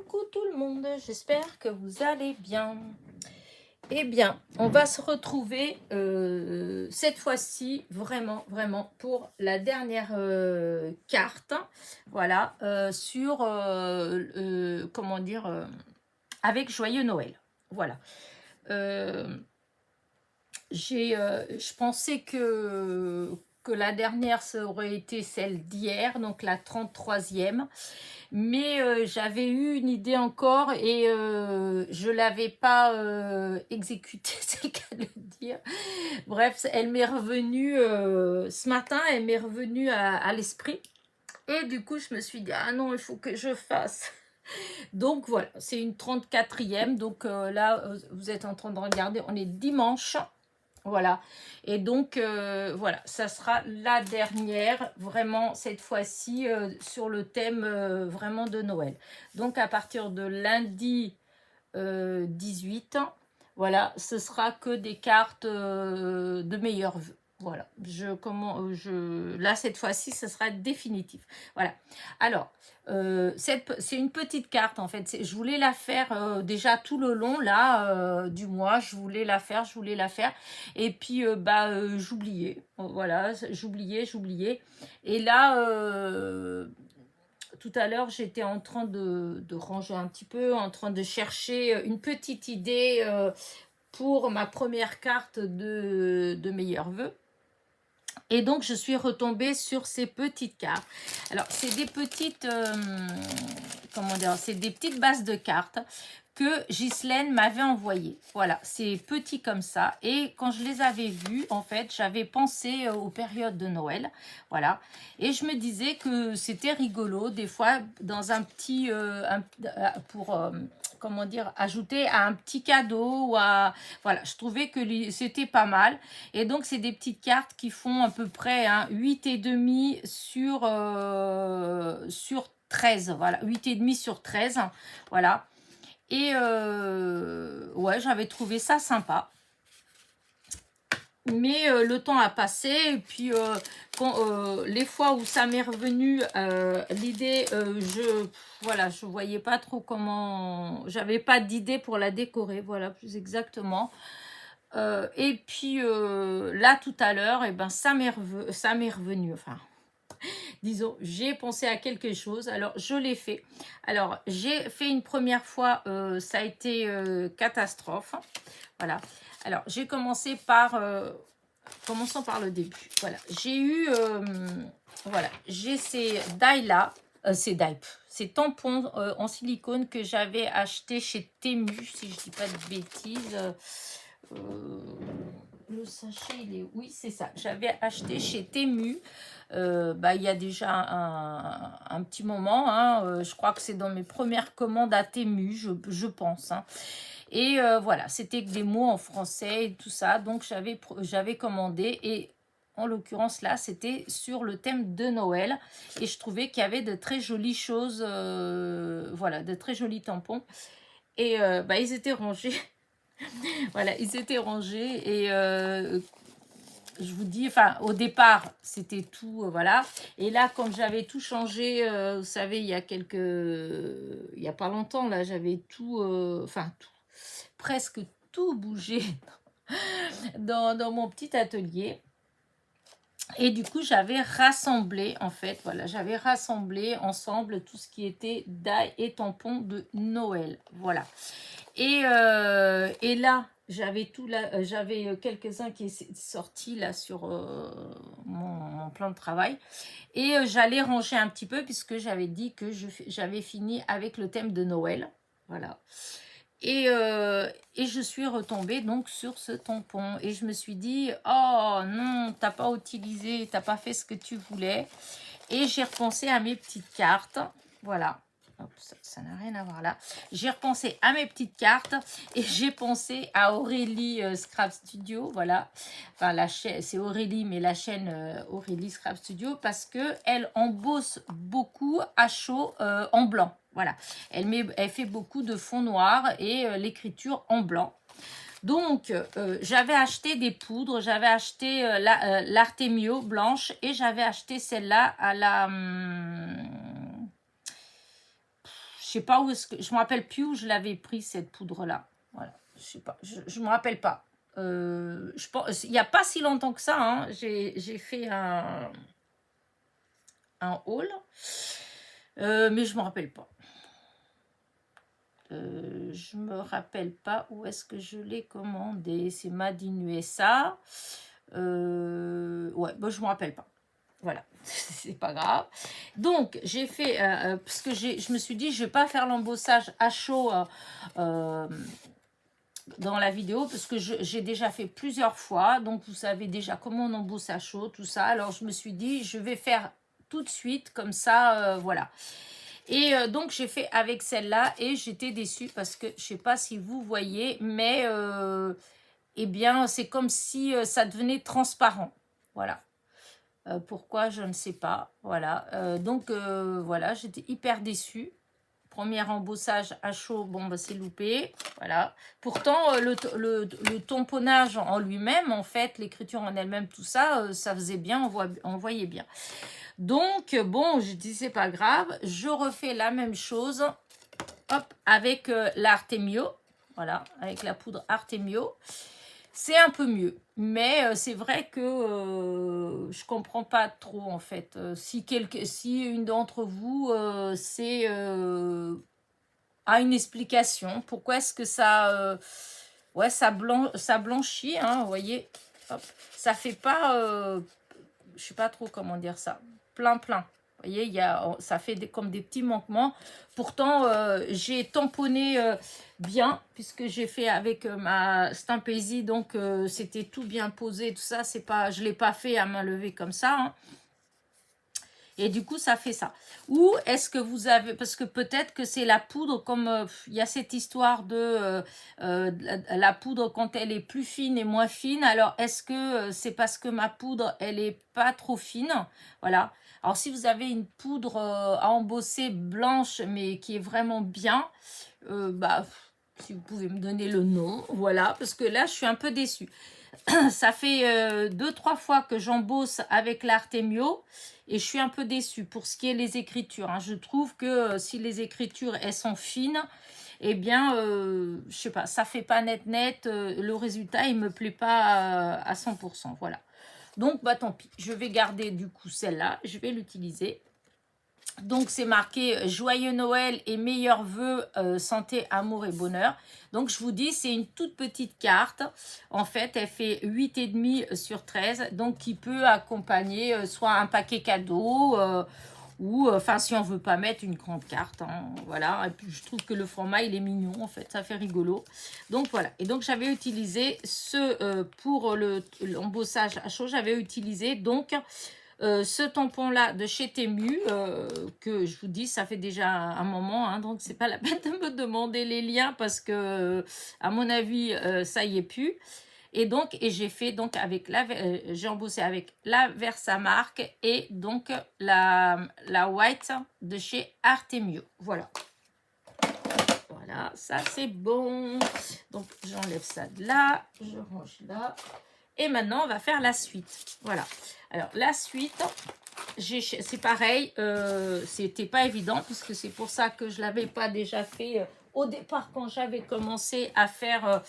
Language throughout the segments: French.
Coucou tout le monde, j'espère que vous allez bien. Eh bien, on va se retrouver cette fois-ci vraiment pour la dernière carte. Voilà, sur, comment dire, avec Joyeux Noël. Voilà. Je pensais que la dernière, ça aurait été celle d'hier, donc la 33e. Mais j'avais eu une idée encore et je ne l'avais pas exécutée, c'est le cas de le dire. Bref, elle m'est revenue ce matin, elle m'est revenue à l'esprit. Et du coup, je me suis dit, ah non, il faut que je fasse. Donc voilà, c'est une 34e. Donc là, vous êtes en train de regarder, on est dimanche. Voilà, et donc voilà, ça sera la dernière, vraiment cette fois-ci, sur le thème vraiment de Noël. Donc à partir de lundi 18, voilà, ce sera que des cartes de meilleurs vœux. Voilà, là cette fois-ci, ce sera définitif. Voilà, alors, c'est une petite carte en fait. Je voulais la faire déjà tout le long là du mois. Je voulais la faire. Et puis, j'oubliais. Voilà, j'oubliais. Et là, tout à l'heure, j'étais en train de ranger un petit peu, en train de chercher une petite idée pour ma première carte de meilleurs vœux. Et donc, je suis retombée sur ces petites cartes. Alors, c'est des petites, comment dire, c'est des petites bases de cartes que Ghislaine m'avait envoyées. Voilà, c'est petit comme ça. Et quand je les avais vues, en fait, j'avais pensé aux périodes de Noël. Voilà. Et je me disais que c'était rigolo, des fois, dans un petit, pour, comment dire, ajouter à un petit cadeau. Voilà, je trouvais que c'était pas mal. Et donc, c'est des petites cartes qui font à peu près 8,5 sur 13. Voilà, 8,5 sur 13. Voilà. Et ouais, j'avais trouvé ça sympa. Mais le temps a passé et puis les fois où ça m'est revenu l'idée, je voyais pas trop comment, j'avais pas d'idée pour la décorer, voilà, plus exactement. Et puis là tout à l'heure, ça m'est revenu, enfin disons, j'ai pensé à quelque chose, alors je l'ai fait. Alors j'ai fait une première fois, ça a été catastrophe. Voilà. Alors j'ai commencé par, commençons par le début. Voilà, j'ai eu, voilà, j'ai ces die-là, ces tampons en silicone que j'avais acheté chez Temu, si je dis pas de bêtises. Le sachet, oui, c'est ça. J'avais acheté chez Temu. Il y a déjà un petit moment. Je crois que c'est dans mes premières commandes à Temu, je pense. Et voilà, c'était des mots en français et tout ça. Donc, j'avais commandé. Et en l'occurrence, là, c'était sur le thème de Noël. Et je trouvais qu'il y avait de très jolies choses. Voilà, de très jolis tampons. Et ils étaient rangés. Voilà, ils étaient rangés et je vous dis, enfin, au départ, c'était tout, voilà. Et là, quand j'avais tout changé, vous savez, il y a pas longtemps, là, j'avais tout, presque tout bougé dans mon petit atelier. Et du coup, j'avais rassemblé, en fait, voilà, j'avais rassemblé ensemble tout ce qui était die et tampons de Noël, voilà. Et là, j'avais quelques-uns qui étaient sortis là sur mon plan de travail. Et j'allais ranger un petit peu puisque j'avais dit que j'avais fini avec le thème de Noël. Voilà. Et je suis retombée donc sur ce tampon. Et je me suis dit, oh non, t'as pas utilisé, t'as pas fait ce que tu voulais. Et j'ai repensé à mes petites cartes. Voilà. Hop, ça n'a rien à voir là. J'ai repensé à mes petites cartes et j'ai pensé à Aurélie Scrap Studio. Voilà. Enfin, la chaîne, c'est Aurélie, mais la chaîne Aurélie Scrap Studio parce qu'elle embosse beaucoup à chaud en blanc. Voilà. Elle fait beaucoup de fond noir et l'écriture en blanc. Donc, j'avais acheté des poudres, j'avais acheté l'Artemio blanche et j'avais acheté celle-là à la... je sais pas où est-ce que... Je me rappelle plus où je l'avais pris, cette poudre-là. Voilà, je sais pas. Je me rappelle pas. Je pense, il n'y a pas si longtemps que ça, hein, j'ai fait un haul. Mais je me rappelle pas. Je me rappelle pas où est-ce que je l'ai commandé. C'est Made in USA. Ouais, bon, je me rappelle pas. Voilà, c'est pas grave. Donc, j'ai fait, parce que je me suis dit, je vais pas faire l'embossage à chaud dans la vidéo, parce que j'ai déjà fait plusieurs fois. Donc, vous savez déjà comment on embosse à chaud, tout ça. Alors, je me suis dit, je vais faire tout de suite, comme ça, voilà. Et donc, j'ai fait avec celle-là et j'étais déçue parce que, je sais pas si vous voyez, mais, eh bien, c'est comme si ça devenait transparent. Voilà. Pourquoi, je ne sais pas. Voilà. Donc, voilà, j'étais hyper déçue. Premier embossage à chaud, bon, bah, c'est loupé. Voilà. Pourtant, le tamponnage en lui-même, en fait, l'écriture en elle-même, tout ça, ça faisait bien, on voyait bien. Donc, bon, je dis, c'est pas grave. Je refais la même chose, hop, avec l'Artemio. Voilà, avec la poudre Artemio. C'est un peu mieux. Mais c'est vrai que je comprends pas trop, en fait. Si une d'entre vous a une explication, pourquoi est-ce que ça... ouais, ça blanchit, hein, vous voyez. Hop. Ça fait pas... je sais pas trop comment dire ça. Plein. Vous voyez, ça fait comme des petits manquements. Pourtant, j'ai tamponné bien, puisque j'ai fait avec ma Stampésie, donc c'était tout bien posé, tout ça. Je ne l'ai pas fait à main levée comme ça. Hein. Et du coup, ça fait ça. Ou est-ce que vous avez... Parce que peut-être que c'est la poudre, comme il y a cette histoire de la poudre quand elle est plus fine et moins fine. Alors, est-ce que c'est parce que ma poudre, elle est pas trop fine? Voilà. Alors, si vous avez une poudre à embosser blanche, mais qui est vraiment bien, bah, si vous pouvez me donner le nom. Voilà. Parce que là, je suis un peu déçue. Ça fait 2-3 fois que j'embosse avec l'Artemio et je suis un peu déçue pour ce qui est les écritures. Hein. Je trouve que si les écritures, elles sont fines, eh bien, je sais pas, ça fait pas net. Le résultat, il me plaît pas à 100%. Voilà. Donc, bah tant pis. Je vais garder du coup celle-là. Je vais l'utiliser. Donc, c'est marqué « Joyeux Noël et meilleurs vœux, santé, amour et bonheur ». Donc, je vous dis, c'est une toute petite carte. En fait, elle fait 8,5 sur 13. Donc, qui peut accompagner soit un paquet cadeau ou, enfin, si on ne veut pas mettre une grande carte. Hein, voilà. Et puis, je trouve que le format, il est mignon, en fait. Ça fait rigolo. Donc, voilà. Et donc, j'avais utilisé pour l'embossage à chaud, j'avais utilisé donc... ce tampon-là de chez Temu, que je vous dis, ça fait déjà un moment, hein, donc c'est pas la peine de me demander les liens parce que, à mon avis, ça y est plus. Et donc, j'ai fait donc avec j'ai embossé avec la Versamark et donc la White de chez Artemio. Voilà. Voilà, ça c'est bon. Donc, j'enlève ça de là, je range là. Et maintenant, on va faire la suite. Voilà. Alors, la suite, c'est pareil. C'était pas évident parce que c'est pour ça que je l'avais pas déjà fait au départ quand j'avais commencé à faire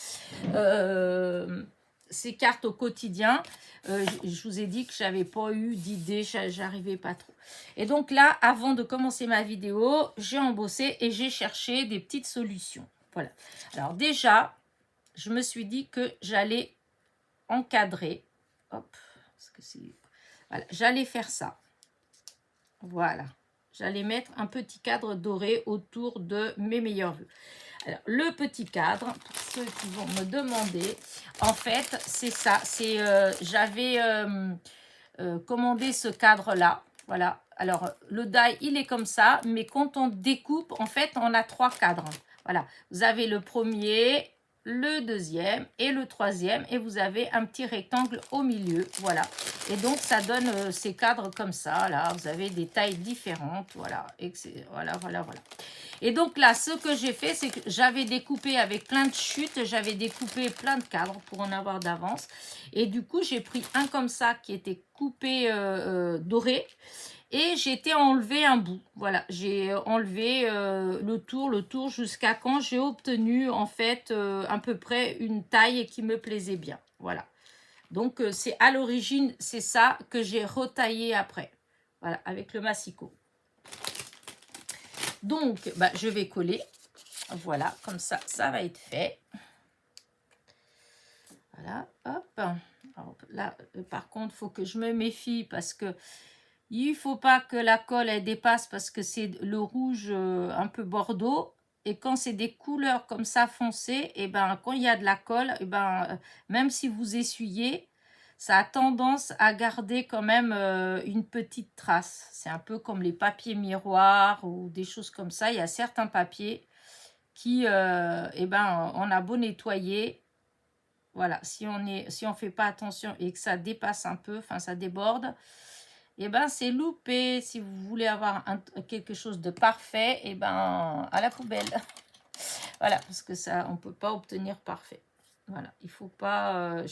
ces cartes au quotidien. Je vous ai dit que j'avais pas eu d'idée, j'arrivais pas trop. Et donc là, avant de commencer ma vidéo, j'ai embossé et j'ai cherché des petites solutions. Voilà. Alors déjà, je me suis dit que j'allais encadrer. Hop, parce que c'est... Voilà, j'allais faire ça. Voilà. J'allais mettre un petit cadre doré autour de mes meilleurs vœux. Alors, le petit cadre, pour ceux qui vont me demander, en fait, c'est ça. C'est, j'avais commandé ce cadre-là. Voilà. Alors, le die, il est comme ça, mais quand on découpe, en fait, on a 3 cadres. Voilà. Vous avez le premier, le deuxième et le troisième, et vous avez un petit rectangle au milieu. Voilà. Et donc, ça donne ces cadres comme ça. Là, vous avez des tailles différentes. Voilà. Et voilà. Et donc là, ce que j'ai fait, c'est que j'avais découpé avec plein de chutes, j'avais découpé plein de cadres pour en avoir d'avance. Et du coup, j'ai pris un comme ça qui était coupé doré. Et j'ai été enlever un bout. Voilà, j'ai enlevé le tour jusqu'à quand j'ai obtenu en fait à peu près une taille qui me plaisait bien. Voilà. Donc c'est à l'origine, c'est ça que j'ai retaillé après. Voilà, avec le massicot. Donc, bah, je vais coller. Voilà, comme ça, ça va être fait. Voilà, hop. Alors, là, par contre, il faut que je me méfie parce que il ne faut pas que la colle elle dépasse parce que c'est le rouge un peu bordeaux. Et quand c'est des couleurs comme ça foncées, et ben quand il y a de la colle, et ben même si vous essuyez, ça a tendance à garder quand même une petite trace. C'est un peu comme les papiers miroirs ou des choses comme ça. Il y a certains papiers qui, et ben on a beau nettoyer, voilà, si on fait pas attention et que ça dépasse un peu, enfin ça déborde, et ben c'est loupé. Si vous voulez avoir quelque chose de parfait, et ben à la poubelle. Voilà, parce que ça, on peut pas obtenir parfait. Voilà, il faut pas.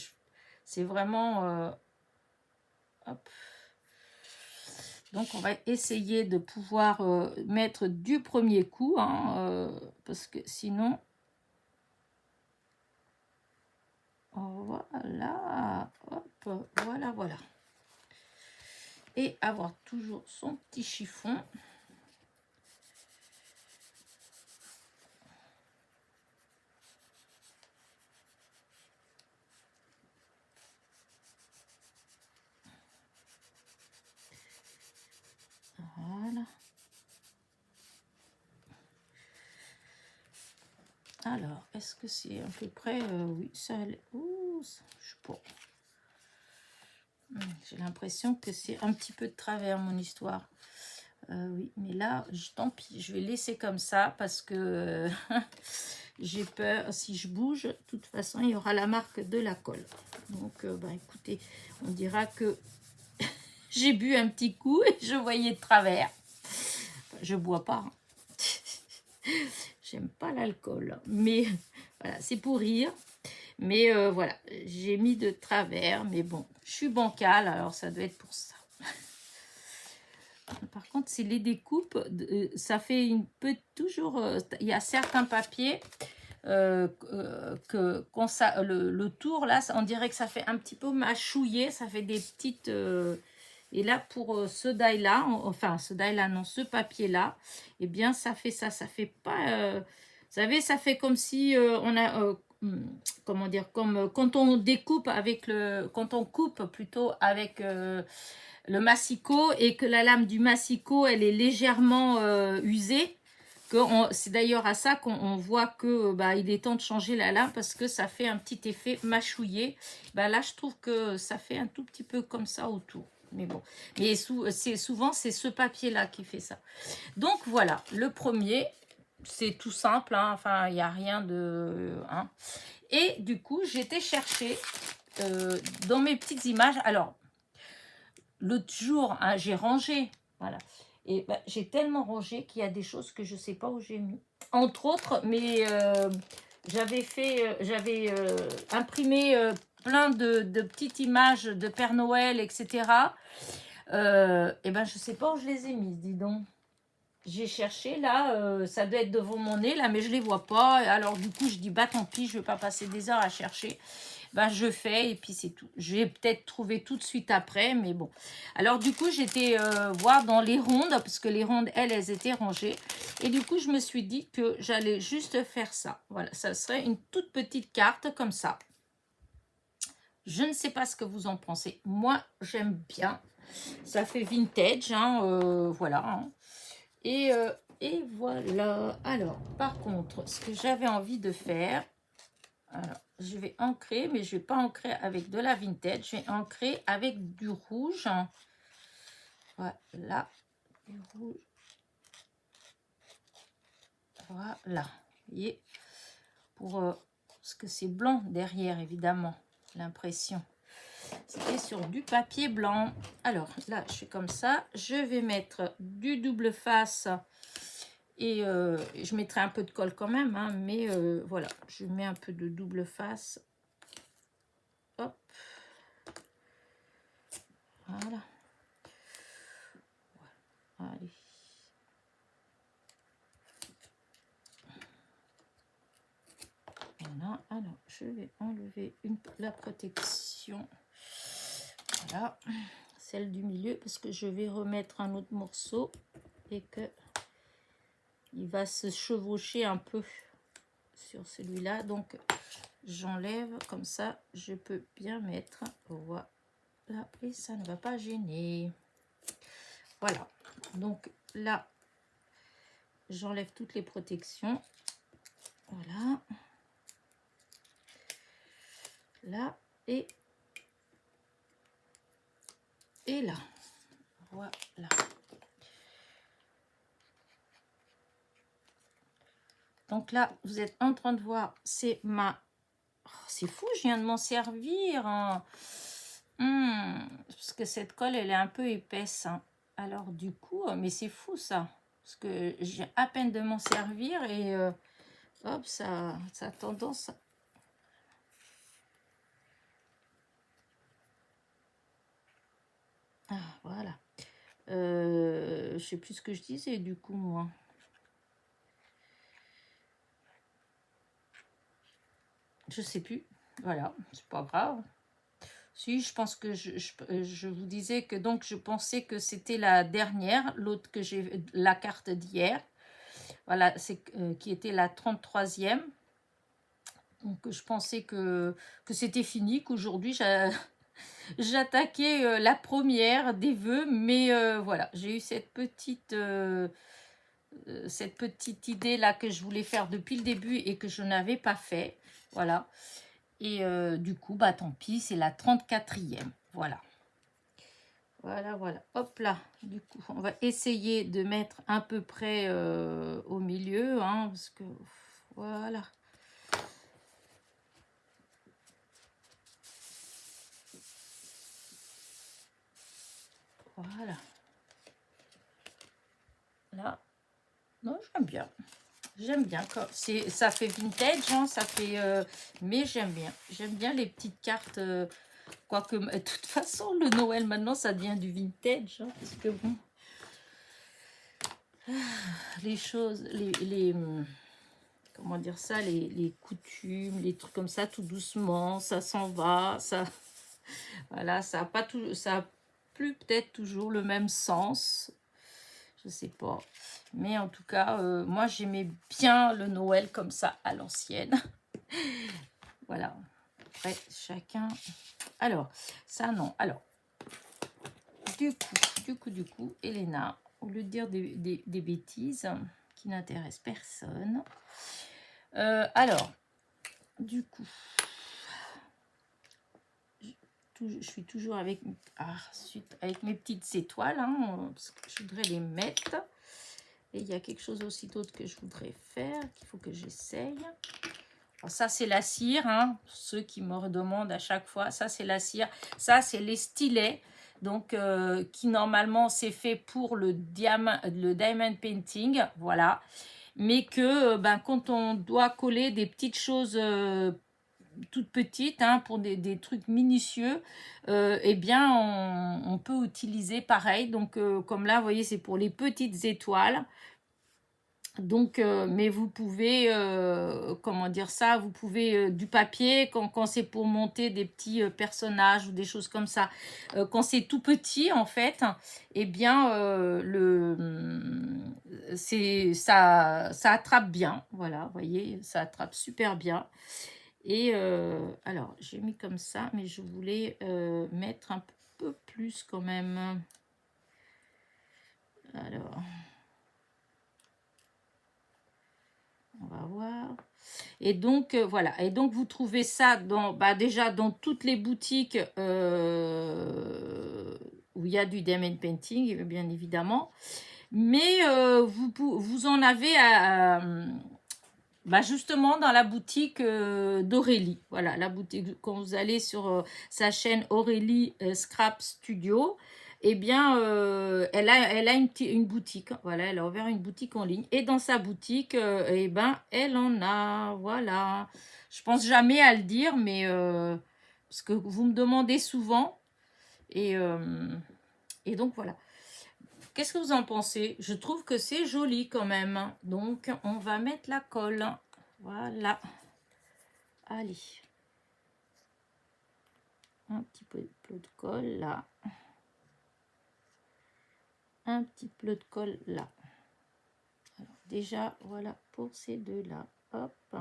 C'est vraiment. Hop. Donc on va essayer de pouvoir mettre du premier coup, hein, parce que sinon. Voilà, hop, voilà, voilà. Et avoir toujours son petit chiffon. Voilà. Alors, est-ce que c'est à peu près... oui, ça allait... Ouh, je sais pas. J'ai l'impression que c'est un petit peu de travers, mon histoire. Oui, mais là, tant pis, je vais laisser comme ça parce que j'ai peur. Si je bouge, de toute façon, il y aura la marque de la colle. Donc, bah, écoutez, on dira que j'ai bu un petit coup et je voyais de travers. Enfin, je bois pas. Hein. J'aime pas l'alcool. Mais voilà, c'est pour rire. Mais voilà, j'ai mis de travers. Mais bon, je suis bancale, alors ça doit être pour ça. Par contre, c'est les découpes, ça fait une peu toujours... il y a certains papiers quand ça, le tour, là, on dirait que ça fait un petit peu mâchouillé. Ça fait des petites... et là, pour ce die-là, enfin, ce die-là, non, ce papier-là, eh bien, ça fait ça. Ça fait pas... vous savez, ça fait comme si on a... comment dire, comme quand on découpe avec le... Quand on coupe plutôt avec... le massicot et que la lame du massicot elle est légèrement usée, c'est d'ailleurs à ça qu'on voit que bah, il est temps de changer la lame parce que ça fait un petit effet mâchouillé. Bah, là je trouve que ça fait un tout petit peu comme ça autour, mais bon, mais souvent c'est ce papier là qui fait ça. Donc voilà, le premier c'est tout simple, hein, enfin il n'y a rien de... Hein. Et du coup j'étais chercher dans mes petites images, alors l'autre jour, hein, j'ai rangé, voilà. Et bah, j'ai tellement rangé qu'il y a des choses que je ne sais pas où j'ai mis. Entre autres, mais j'avais imprimé plein de petites images de Père Noël, etc. Et ben, je ne sais pas où je les ai mises, dis donc. J'ai cherché, là, ça doit être devant mon nez, là, mais je ne les vois pas. Alors, du coup, je dis, bah, tant pis, je ne vais pas passer des heures à chercher. Ben, je fais et puis c'est tout. Je vais peut-être trouver tout de suite après, mais bon. Alors, du coup, j'étais voir dans les rondes, parce que les rondes, elles étaient rangées. Et du coup, je me suis dit que j'allais juste faire ça. Voilà, ça serait une toute petite carte comme ça. Je ne sais pas ce que vous en pensez. Moi, j'aime bien. Ça fait vintage, hein, voilà. Hein. Et voilà. Alors, par contre, ce que j'avais envie de faire... Alors, je vais ancrer, mais je ne vais pas ancrer avec de la vintage. Je vais ancrer avec du rouge. Voilà. Du rouge. Voilà. Vous voyez, parce que c'est blanc derrière, évidemment, l'impression. C'était sur du papier blanc. Alors, là, je fais comme ça. Je vais mettre du double face. Et je mettrai un peu de colle quand même, hein, mais voilà, je mets un peu de double face. Hop. Voilà. Allez. Voilà, alors je vais enlever la protection. Voilà, celle du milieu, parce que je vais remettre un autre morceau et que il va se chevaucher un peu sur celui-là. Donc j'enlève, comme ça je peux bien mettre. Voilà, et ça ne va pas gêner. Voilà, donc là j'enlève toutes les protections. Voilà. Là et là. Voilà. Donc là, vous êtes en train de voir, c'est ma... Oh, c'est fou, je viens de m'en servir. Hein. Parce que cette colle, elle est un peu épaisse. Hein. Alors du coup, mais c'est fou ça. Parce que j'ai à peine de m'en servir et hop, ça a tendance à... Ah, voilà. Je sais plus ce que je disais du coup, moi. Je sais plus. Voilà, c'est pas grave. Si, je pense que je vous disais que donc je pensais que c'était la dernière, l'autre que j'ai, la carte d'hier. Voilà, c'est qui était la 33e. Donc je pensais que c'était fini, qu'aujourd'hui j'attaquais la première des vœux, mais voilà, j'ai eu cette petite idée là que je voulais faire depuis le début et que je n'avais pas fait. Voilà. Et du coup, bah tant pis, c'est la 34e. Voilà. Voilà, voilà. Hop là. Du coup, on va essayer de mettre à peu près au milieu. Hein, parce que, voilà. Voilà. Là. Non, j'aime bien. J'aime bien. Ça fait vintage, hein, ça fait... mais j'aime bien. J'aime bien les petites cartes... quoique, de toute façon, le Noël, maintenant, ça devient du vintage. Hein, parce que, bon... les choses... comment dire ça, les coutumes, les trucs comme ça, tout doucement, ça s'en va, ça... Voilà, ça a pas tout... Ça a plus peut-être toujours le même sens. Je sais pas. Mais en tout cas, moi, j'aimais bien le Noël comme ça, à l'ancienne. Voilà. Après, chacun... Alors, ça, non. Alors, du coup, Elena, au lieu de dire des bêtises qui n'intéressent personne. Alors, du coup, je suis toujours avec mes petites étoiles, hein, parce que je voudrais les mettre. Et il y a quelque chose aussi d'autre que je voudrais faire, qu'il faut que j'essaye. Ça, c'est la cire, hein, pour ceux qui me redemandent à chaque fois. Ça, c'est la cire. Ça, c'est les stylets. Donc, qui normalement, c'est fait pour le diamond painting. Voilà. Mais que, quand on doit coller des petites choses toutes petites, hein, pour des trucs minutieux, eh bien, on peut utiliser pareil. Donc, comme là, vous voyez, c'est pour les petites étoiles. Donc, mais vous pouvez, comment dire ça, vous pouvez du papier, quand c'est pour monter des petits personnages ou des choses comme ça, quand c'est tout petit en fait, eh bien, ça attrape bien, voilà, vous voyez, ça attrape super bien. Et alors, j'ai mis comme ça, mais je voulais mettre un peu plus quand même. Alors... On va voir. Et donc, voilà. Et donc, vous trouvez ça déjà dans toutes les boutiques où il y a du diamond painting, bien évidemment. Mais vous en avez justement dans la boutique d'Aurélie. Voilà, la boutique. Quand vous allez sur sa chaîne Aurélie Scrap Studio, eh bien, elle a une boutique. Voilà, elle a ouvert une boutique en ligne. Et dans sa boutique, eh ben, elle en a. Voilà. Je pense jamais à le dire, mais parce que vous me demandez souvent. Et donc, voilà. Qu'est-ce que vous en pensez? Je trouve que c'est joli quand même. Donc, on va mettre la colle. Voilà. Allez. Un petit peu de colle là. Un petit peu de colle là. Alors, déjà, voilà pour ces deux-là. Hop.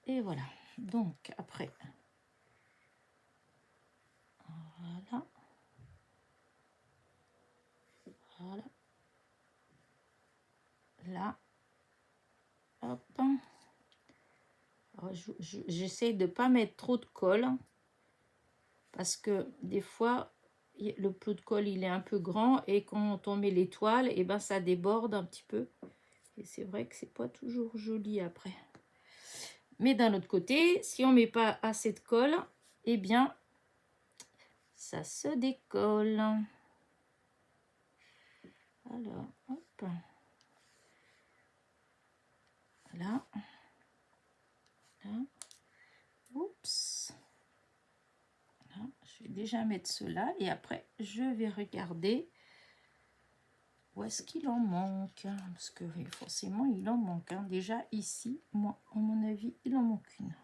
Et voilà. Donc, après. Voilà. Voilà. Là. Hop. J'essaie de ne pas mettre trop de colle. Parce que des fois, le pot de colle, il est un peu grand. Et quand on met l'étoile, et ben ça déborde un petit peu. Et c'est vrai que c'est pas toujours joli après. Mais d'un autre côté, si on met pas assez de colle, eh bien, ça se décolle. Alors, hop. Là. Là. Oups. Là, je vais déjà mettre cela. Et après, je vais regarder où est-ce qu'il en manque. Parce que oui, forcément, il en manque. Hein. Déjà, ici, moi, à mon avis, il en manque une.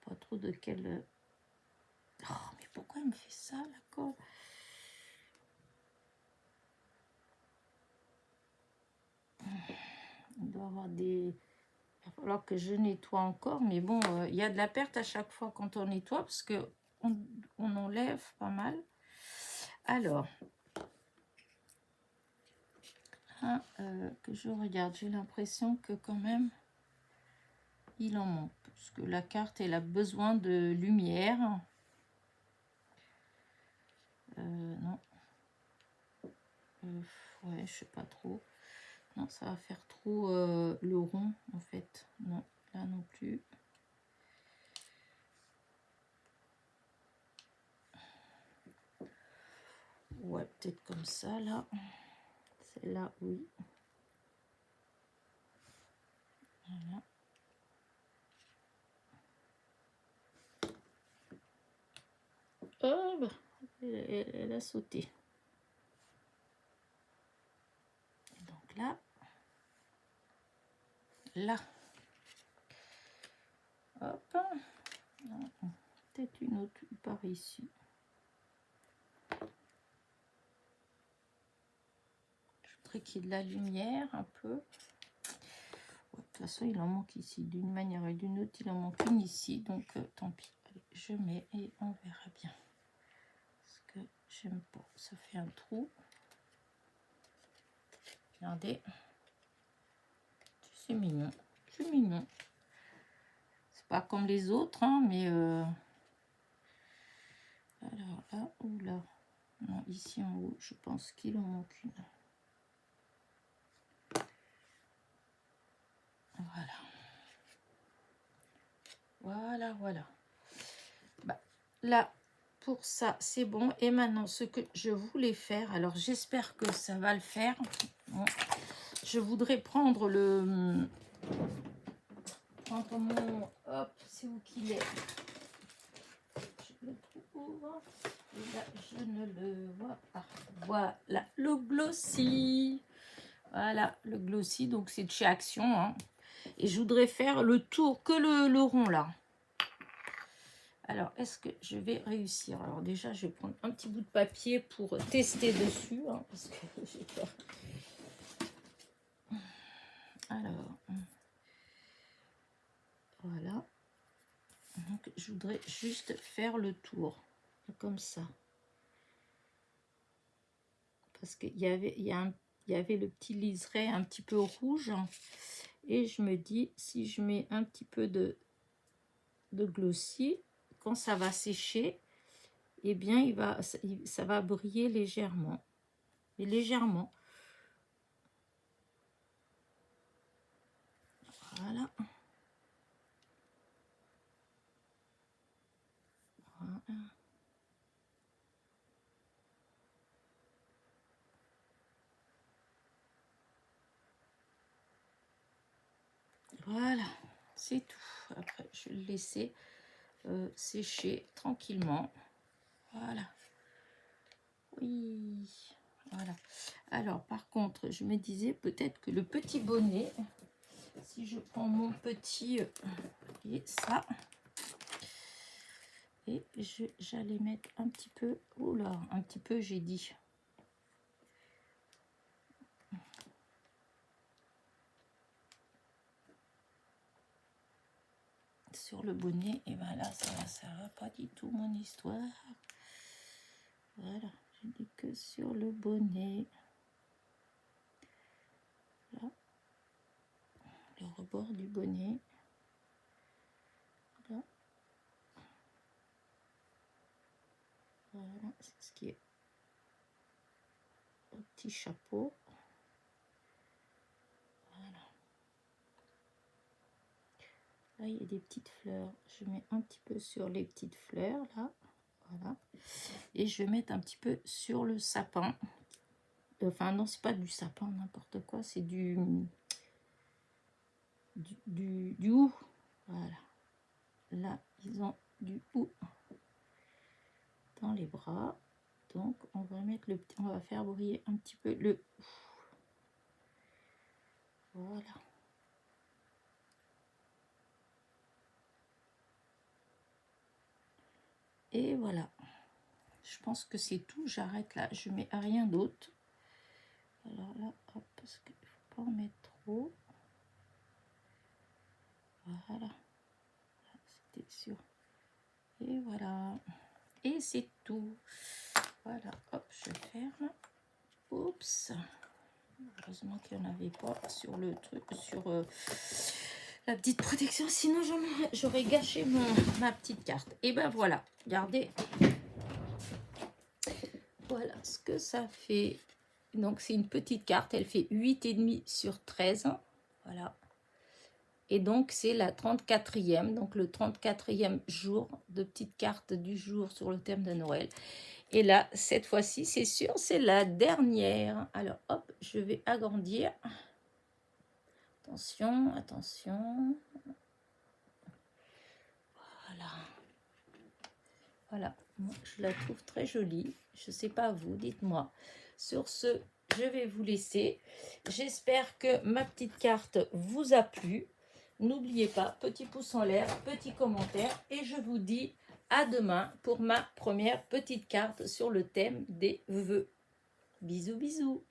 Pas trop de quelle... Oh, mais pourquoi il me fait ça, la colle? Il doit avoir des... Il va falloir que je nettoie encore. Mais bon, il y a de la perte à chaque fois quand on nettoie. Parce que on enlève pas mal. Alors... Hein, que je regarde. J'ai l'impression que quand même... Il en manque. Parce que la carte, elle a besoin de lumière. Non. Ouais, je sais pas trop. Non, ça va faire trop le rond, en fait. Non, là non plus. Ouais, peut-être comme ça, là. Celle-là, oui. Voilà. Oh, bah, elle a sauté. Et donc là. Là. Hop. Peut-être une autre par ici. Je voudrais qu'il y ait de la lumière un peu. De toute façon, il en manque ici. D'une manière et d'une autre, il en manque une ici. Donc, tant pis. Allez, je mets et on verra bien. Parce que j'aime pas. Ça fait un trou. Regardez. C'est mignon. C'est mignon. C'est pas comme les autres, hein, mais... Alors, là ou là? Non, ici en haut, je pense qu'il en manque une. Voilà. Voilà, voilà. Bah, là, pour ça, c'est bon. Et maintenant, ce que je voulais faire, alors j'espère que ça va le faire. Bon, je voudrais prendre le... Prendre mon... Hop, c'est où qu'il est? Je le trouve. Et là, je ne le vois pas. Voilà, le glossy. Voilà, le glossy. Donc, c'est de chez Action, hein. Et je voudrais faire le tour, que le rond là. Alors, est-ce que je vais réussir? Alors déjà, je vais prendre un petit bout de papier pour tester dessus. Hein, parce que j'ai peur. Alors, voilà. Donc, je voudrais juste faire le tour. Comme ça. Parce qu'il y avait, il y avait le petit liseré un petit peu rouge. Et je me dis, si je mets un petit peu de glossy, quand ça va sécher, eh bien, ça va briller légèrement. Et légèrement. Voilà. Voilà. Voilà, c'est tout. Après, je vais le laisser sécher tranquillement. Voilà. Oui, voilà. Alors, par contre, je me disais peut-être que le petit bonnet, si je prends mon petit, et ça, et j'allais mettre un petit peu, oula, un petit peu, j'ai dit. Sur le bonnet, et ben là, ça va pas du tout mon histoire. Voilà, je dis que sur le bonnet. Là, le rebord du bonnet. Là. Voilà, c'est ce qui est au petit chapeau. Voilà. Là, il y a des petites fleurs. Je mets un petit peu sur les petites fleurs, là. Voilà. Et je vais mettre un petit peu sur le sapin. Enfin, non, c'est pas du sapin, n'importe quoi. C'est du hou. Voilà. Là, ils ont du hou dans les bras. Donc, on va mettre le petit, on va faire briller un petit peu le hou. Voilà. Et voilà. Je pense que c'est tout. J'arrête là. Je mets rien d'autre. Alors là, hop, parce qu'il ne faut pas en mettre trop. Voilà. C'était sûr. Et voilà. Et c'est tout. Voilà. Hop, je ferme. Oups. Heureusement qu'il n'y en avait pas sur le truc, sur la petite protection. Sinon, j'aurais gâché ma petite carte. Et ben voilà. Regardez. Voilà ce que ça fait. Donc, c'est une petite carte. Elle fait 8,5 sur 13. Voilà. Et donc, c'est la 34e. Donc, le 34e jour de petite carte du jour sur le thème de Noël. Et là, cette fois-ci, c'est sûr, c'est la dernière. Alors, hop, je vais agrandir. Attention, attention. Voilà. Voilà. Moi, je la trouve très jolie. Je ne sais pas vous, dites-moi. Sur ce, je vais vous laisser. J'espère que ma petite carte vous a plu. N'oubliez pas, petit pouce en l'air, petit commentaire. Et je vous dis à demain pour ma première petite carte sur le thème des vœux. Bisous, bisous.